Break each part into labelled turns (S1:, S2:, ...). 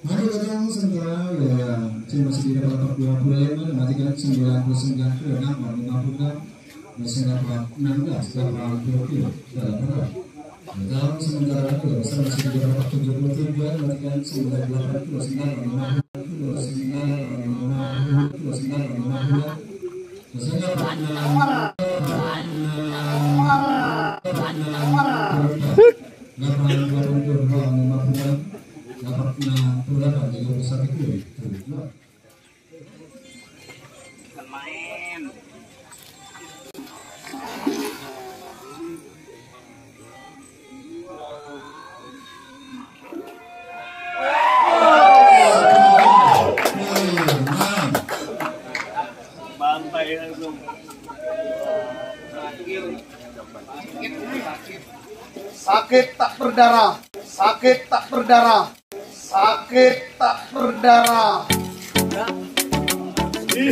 S1: Ada yang sementara ya masih di dapat 25 matikan 99,56 masih dapat 16 dalam 20 dalam sementara itu masih di dapat 73 matikan 98,9
S2: sakit tak berdarah, sakit tak berdarah, sakit tak berdarah.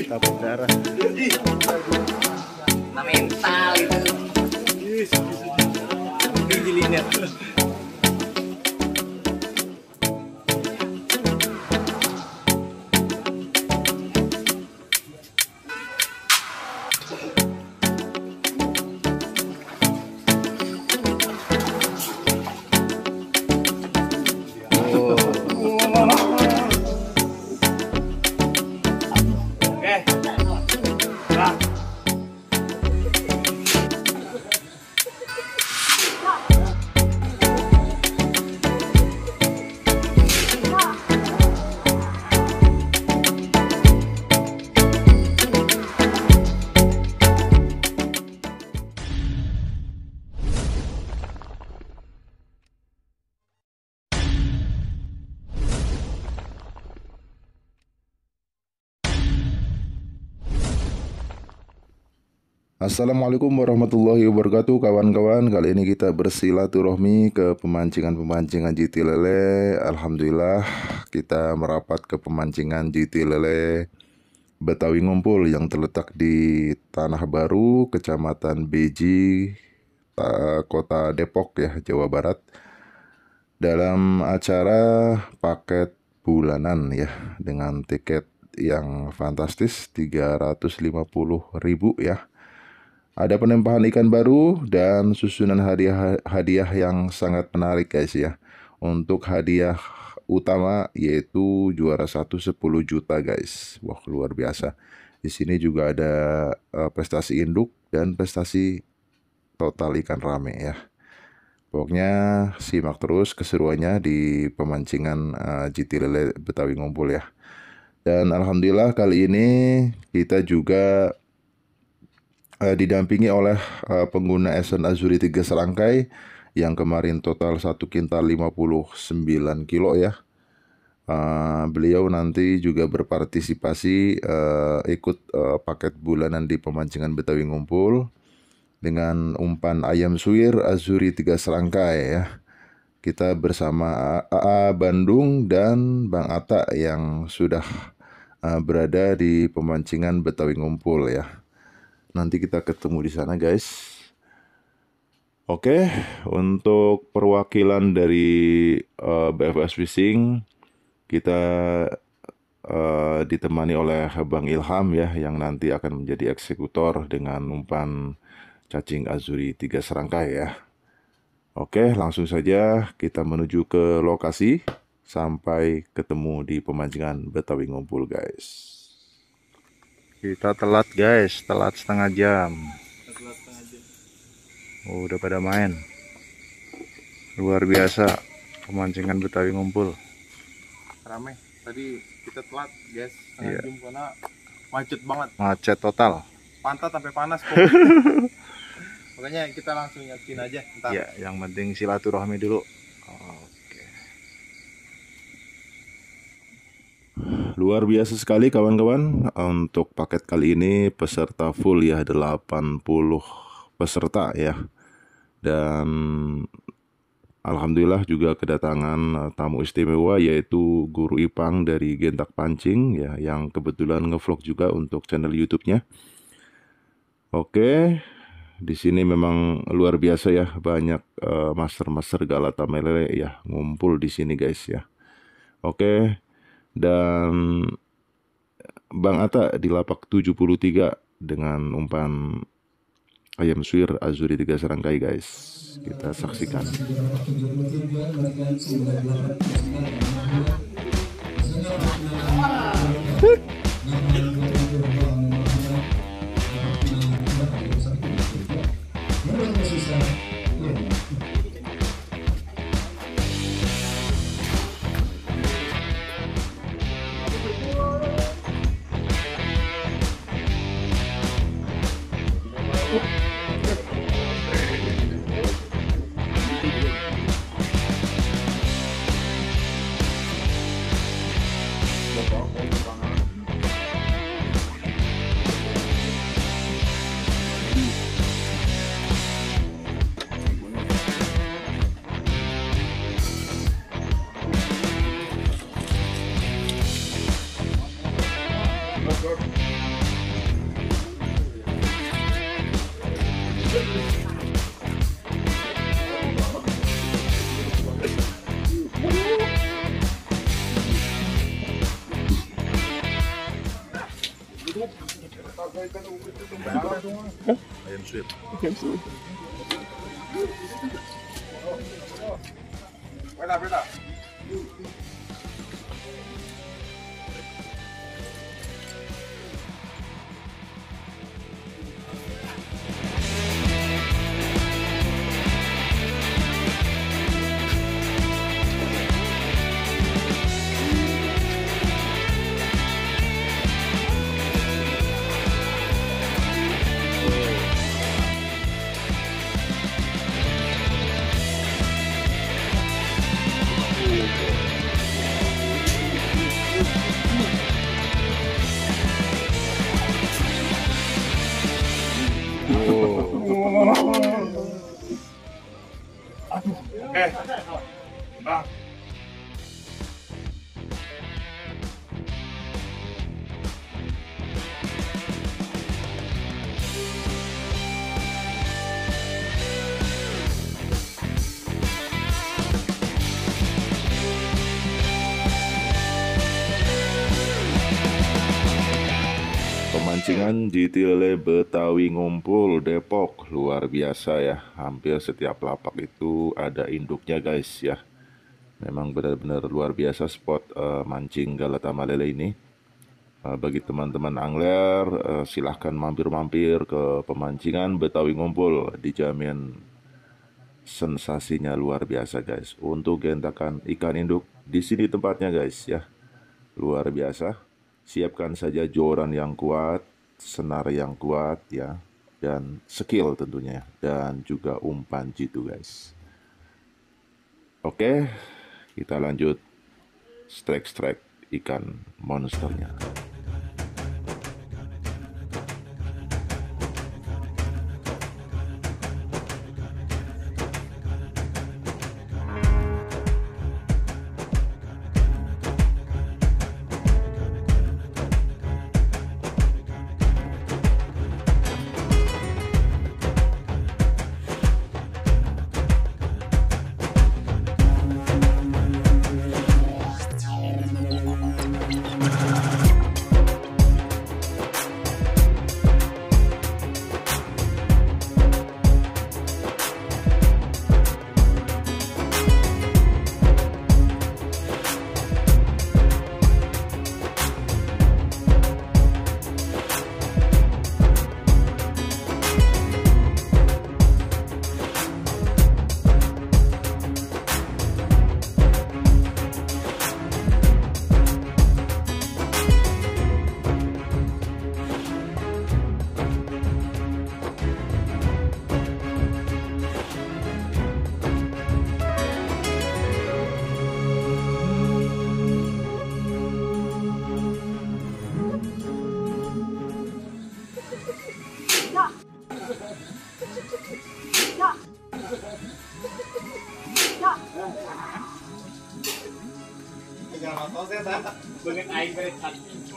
S3: Tak berdarah.
S4: Nah, mental itu. Gigilinnya.
S3: Assalamualaikum warahmatullahi wabarakatuh kawan-kawan. Kali ini kita bersilaturahmi ke pemancingan GT lele. Alhamdulillah kita merapat ke pemancingan GT lele Betawi Ngumpul yang terletak di Tanah Baru, Kecamatan Beji, Kota Depok ya, Jawa Barat. Dalam acara paket bulanan ya, dengan tiket yang fantastis 350.000 ya. Ada penempahan ikan baru dan susunan hadiah yang sangat menarik guys ya. Untuk hadiah utama yaitu juara 1 10 juta guys. Wah, luar biasa. Di sini juga ada prestasi induk dan prestasi total ikan rame ya. Pokoknya simak terus keseruannya di pemancingan GT lele Betawi Ngumpul ya. Dan alhamdulillah kali ini kita juga didampingi oleh pengguna Esen Azuri 3 serangkai yang kemarin total 1 kintal 59 kilo ya. Beliau nanti juga berpartisipasi ikut paket bulanan di pemancingan Betawi Ngumpul dengan umpan ayam suwir Azuri 3 serangkai ya. Kita bersama AA Bandung dan Bang Atta yang sudah berada di pemancingan Betawi Ngumpul ya. Nanti kita ketemu di sana guys. Oke, untuk perwakilan dari BFS Fishing kita ditemani oleh Bang Ilham ya, yang nanti akan menjadi eksekutor dengan umpan cacing Azuri 3 serangkai ya. Oke, langsung saja kita menuju ke lokasi sampai ketemu di pemancingan Betawi Ngumpul guys. Kita telat guys, telat setengah jam. Oh, udah pada main. Luar biasa pemancingan Betawi Ngumpul.
S5: Ramai. Tadi kita telat guys, setengah jam karena macet banget.
S3: Macet total.
S5: Pantat sampai panas kok. Makanya kita langsung yakin aja. Ntar.
S3: Ya, yang penting silaturahmi dulu. Luar biasa sekali kawan-kawan. Untuk paket kali ini peserta full ya, 80 peserta ya. Dan alhamdulillah juga kedatangan tamu istimewa yaitu Guru Ipang dari Gentak Pancing ya, yang kebetulan ngevlog juga untuk channel YouTube-nya. Oke, di sini memang luar biasa ya, banyak master-master Galata Melele ya ngumpul di sini guys ya. Oke. Dan Bang Atta di lapak 73 dengan umpan ayam suwir Azuri 3 serangkai guys. Kita saksikan. Ayam suwir.
S2: Beda.
S3: Pemancingan di Tile Betawi Ngumpul Depok luar biasa ya. Hampir setiap lapak itu ada induknya guys ya. Memang benar-benar luar biasa spot mancing Galata Malele ini. Bagi teman-teman angler silahkan mampir-mampir ke pemancingan Betawi Ngumpul. Dijamin sensasinya luar biasa guys. Untuk gentakan ikan induk di sini tempatnya guys ya. Luar biasa. Siapkan saja joran yang kuat, senar yang kuat ya, dan skill tentunya, dan juga umpan jitu guys. Oke, kita lanjut strike ikan monsternya.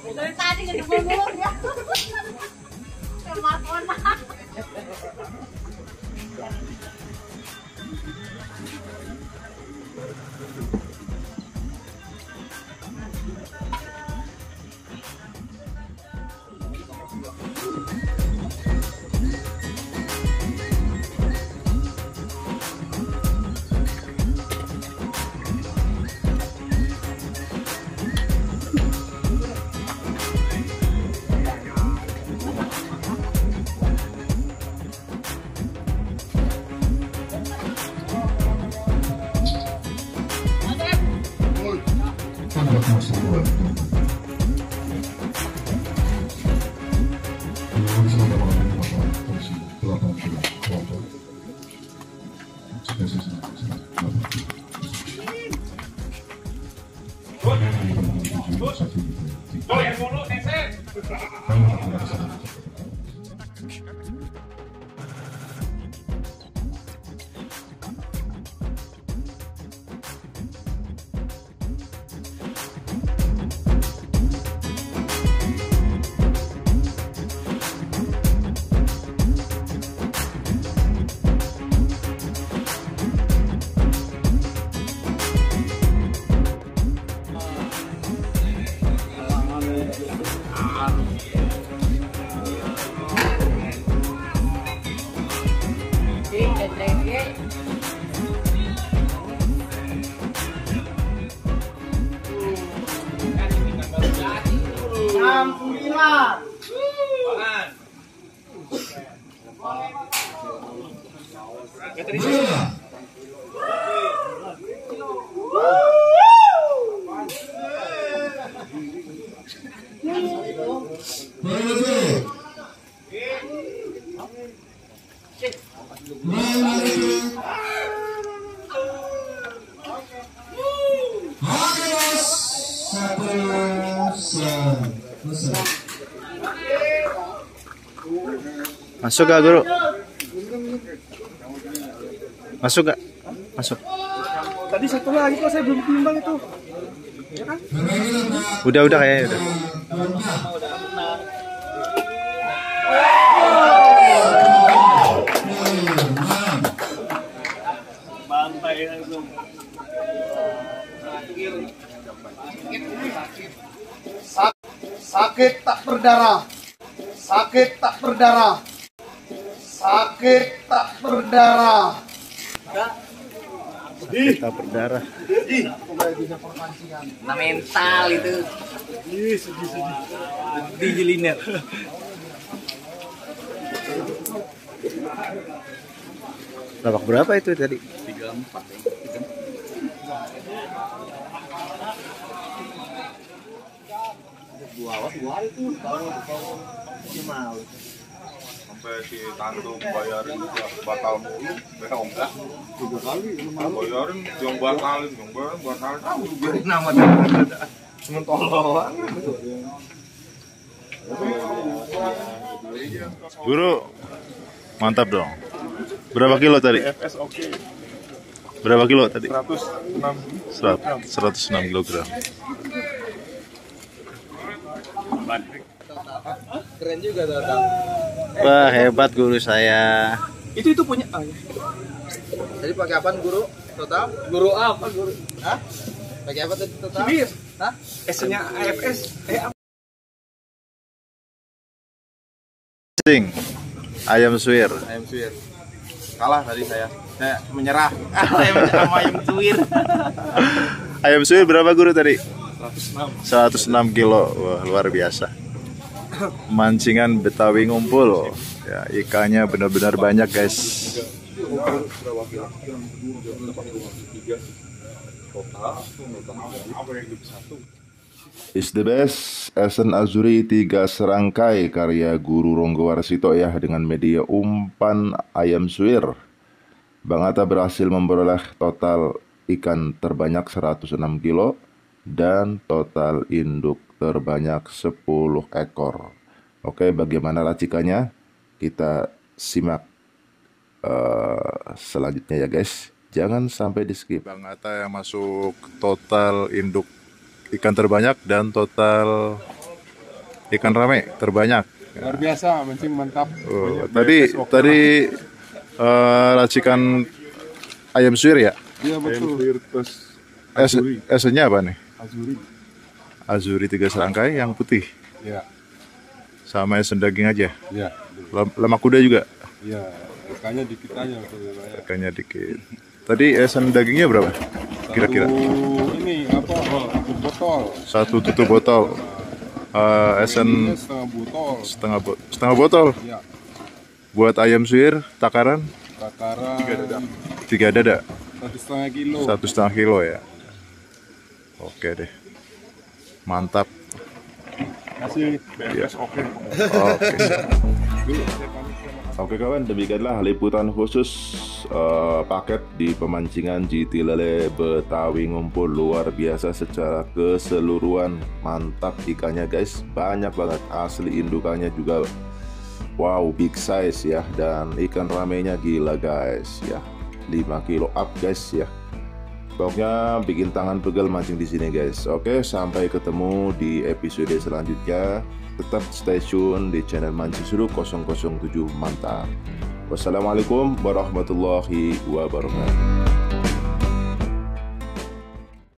S6: Dari tadi nggak ngomong ya. Telepon.
S7: Masuk gak guru? Masuk gak? Masuk.
S5: Tadi satu lagi kok saya belum timbang itu. Ya kan?
S7: Udah kayaknya udah.
S4: Bantai langsung.
S8: Sakit tak berdarah. Sakit tak berdarah. Sakit tak berdarah.
S7: Kita berdarah.
S4: Nah, mental itu. Dijelinet.
S7: Babak berapa itu tadi?
S4: 34 ya.
S2: Sampai si Tanto bayarin juga batal mulu, mereka enggak 3 kali bayarin yang batalin tahu biarin nama dia mentoloan.
S3: Guru, mantap dong. Berapa kilo tadi?
S2: FS oke.
S3: Berapa kilo tadi?
S2: 106.
S3: 106 kilogram.
S5: Keren juga Tatang.
S7: Wah, hebat guru saya.
S5: Itu punya.
S8: Jadi pakai apa guru? Total?
S5: Guru apa guru?
S8: Hah? Pakai apa tadi total?
S5: Cibir.
S8: Hah?
S5: S-nya AFS.
S3: Ayam suwir.
S5: Ayam suwir. Kalah tadi saya menyerah. Sama ayam suwir.
S3: Ayam suwir berapa guru tadi?
S5: 106.
S3: 106 kilo. Wah, luar biasa. Mancingan Betawi ngumpul. Ya, ikannya benar-benar banyak, guys. Is the best Esen Azuri 3 serangkai karya Guru Ronggo Warsito ya, dengan media umpan ayam suwir. Bang Atta berhasil memperoleh total ikan terbanyak 106 kilo dan total induk terbanyak 10 ekor. Oke, bagaimana racikannya? Kita simak selanjutnya ya guys. Jangan sampai di skip. Bang Atta yang masuk total induk ikan terbanyak dan total ikan rame terbanyak.
S2: Luar biasa, mancing mantap.
S3: Tadi racikan ayam suwir ya?
S2: Iya betul. Terus
S3: Esennya apa nih?
S2: Azuri.
S3: Azuri 3 serangkai yang putih.
S2: Ya.
S3: Sama esen daging aja.
S2: Ya.
S3: Lemak kuda juga.
S2: Ya. Ikannya dikit aja.
S3: Ikannya dikit. Tadi esen dagingnya berapa? Kira-kira?
S2: Ini apa? Tutup botol.
S3: 1 tutup botol. Esen setengah botol.
S2: Ya.
S3: Buat ayam suwir takaran?
S2: Takaran
S3: 3 dada.
S2: 1,5 kilo.
S3: 1,5 kilo ya. Oke deh. Mantap.
S2: Masih BMS oke.
S3: Oke. Oke kawan, demikianlah liputan khusus paket di pemancingan GT Lele Betawi Ngumpul. Luar biasa secara keseluruhan, mantap ikannya guys, banyak banget, asli indukannya juga wow big size ya, dan ikan ramenya gila guys ya, 5 kilo up guys ya. Pokoknya bikin tangan pegel mancing di sini guys. Oke, sampai ketemu di episode selanjutnya. Tetap stay tune di channel Mancing Seru 007 Mantap. Wassalamualaikum warahmatullahi wabarakatuh.